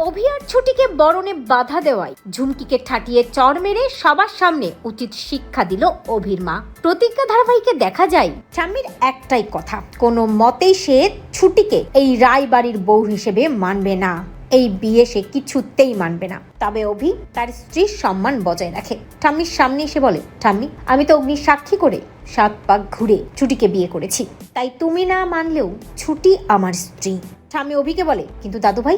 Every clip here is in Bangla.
অভি আর ছুটিকে বরণে বাধা দেওয়ায় ঝুমকিকে ঠাটিয়ে চড় মেরে সবার সামনে উচিত শিক্ষা দিল অভির মা। প্রতিজ্ঞা ধারাবাহিকে দেখা যায় স্বামীর একটাই কথা, কোনো মতেই সে ছুটিকে এই রায়বাড়ির বউ হিসেবে মানবে না। এই বিয়ে সে কিছুতেই মানবে না। তবে অভি তার স্ত্রীর সম্মান বজায় রাখে। ঠাম্মির সামনে এসে বলে, ঠাম্মি, আমি তো অগ্নির সাক্ষী করে 7 পাক ঘুরে ছুটিকে বিয়ে করেছি, তাই তুমি না মানলেও ছুটি আমার স্ত্রী। ঠাম্মি অভিকে বলে, কিন্তু দাদু ভাই,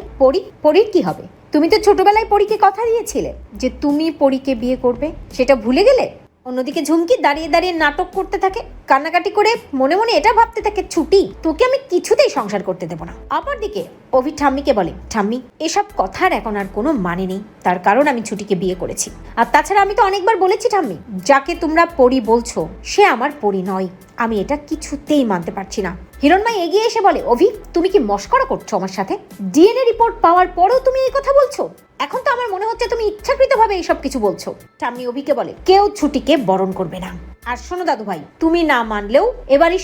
পরীর কি হবে? তুমি তো ছোটবেলায় পরীকে কথা দিয়েছিলে যে তুমি পরীকে বিয়ে করবে, সেটা ভুলে গেলে? অন্যদিকে ঝুমকি দাঁড়িয়ে দাঁড়িয়ে নাটক করতে থাকে, কান্নাকাটি করে মনে মনে এটা ভাবতে থাকে, ছুটি, তোকে আমি কিছুতেই সংসার করতে দেবো না। অপরদিকে অভি ঠাম্মিকে বলে, ঠাম্মি, এসব কথার এখন আর কোনো মানে নেই, তার কারণ আমি ছুটিকে বিয়ে করেছি। আর তাছাড়া আমি তো অনেকবার বলেছি ঠাম্মি, যাকে তোমরা পরী বলছো সে আমার পরী নয়। আমি এটা কিছুতেই মানতে পারছি না। হিরণময় এগিয়ে এসে বলে, অভি, তুমি কি মস্করা করছো আমার সাথে? ডিএনএ রিপোর্ট পাওয়ার পরেও তুমি এই কথা বলছো? এখন তো আমার মনে হচ্ছে তুমি ইচ্ছাকৃতভাবে এইসব কিছু বলছো। ঠাম্মি অভিকে বলে, কেউ ছুটিকে বরণ করবে না। আর শোনো দাদু ভাই, তুমি না মানলেও এবারে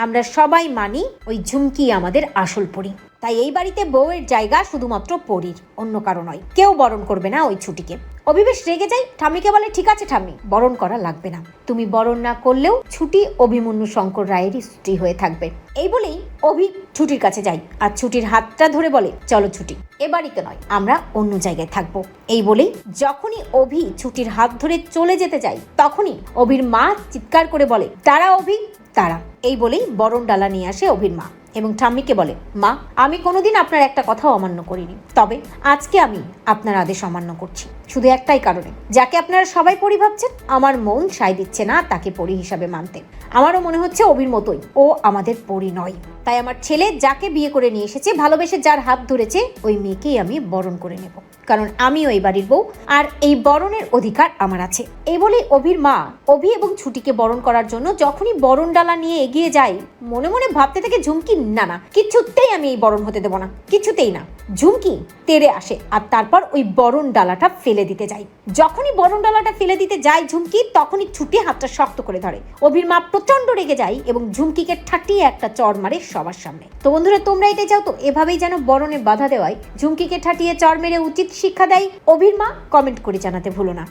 আমরা সবাই মানি ওই ঝুমকি আমাদের আসল পরী। তাই এই বাড়িতে বউয়ের জায়গা শুধুমাত্র পরীর, অন্য কারো নয়। কেউ বরণ করবে না ওই ছুটিকে। অভি বেশ রেগে যায়, ঠাম্মিকে বলে, ঠিক আছে ঠাম্মি, বরণ করা লাগবে না। তুমি বরণ না করলেও ছুটি অভিমন্যু শঙ্কর রায়েরই স্ত্রী হয়ে থাকবে। এই বলেই অভি ছুটির কাছে যায় আর ছুটির হাতটা ধরে বলে, চলো ছুটি, এ বাড়িতে নয়, আমরা অন্য জায়গায় থাকবো। এই বলেই যখনই অভি ছুটির হাত ধরে চলে যেতে যায়, তখনই অভির মা চিৎকার করে বলে, তারা অভি, তারা। এই বলেই বরণ ডালা নিয়ে আসে অভির মা এবং ঠাম্মিকে বলে, মা, আমি কোনোদিন আপনার একটা কথাও অমান্য করিনি, তবে আজকে আমি আপনার আদেশ অমান্য করছি, শুধু একটাই কারণে। যাকে আপনারা সবাই পরী ভাবছেন, আমার মন সায় দিচ্ছে না তাকে পরী হিসাবে মানতে। আমারও মনে হচ্ছে অভির মতোই ও আমাদের পরী নয়। তাই আমার ছেলে যাকে বিয়ে করে নিয়ে এসেছে, ভালোবেসে যার হাত ধরেছে, ওই মেয়েকেই আমি বরণ করে নেব, কারণ আমিও এই বাড়ির বউ আর এই বরণের অধিকার আমার আছে। এই বলে অভির মা অভি এবং ছুটিকে বরণ করার জন্য যখনই বরণ ডালা নিয়ে এগিয়ে যায়, মনে মনে ভাবতে থাকে ঝুমকি, না, কিছুতেই আমি এই বরণ হতে দেবো না, কিছুতেই না। ঝুমকি তেড়ে আসে আর তারপর ওই বরণ ডালাটা ফেলে দিতে যায়। যখনই বরণ ডালাটা ফেলে দিতে যায় ঝুমকি, তখনই ছুটি হাতটা শক্ত করে ধরে। অভির মা প্রচন্ড রেগে যায় এবং ঝুমকিকে ঠাটিয়ে একটা চড় মারে সবার সামনে। তো বন্ধুরা, তোমরা এটা চাও তো এভাবেই যেন বরণে বাধা দেওয়ায় ঝুমকিকে ঠাটিয়ে চড় মেরে উচিত শিক্ষা দেয় অভির মা? কমেন্ট করে জানাতে ভুলো না।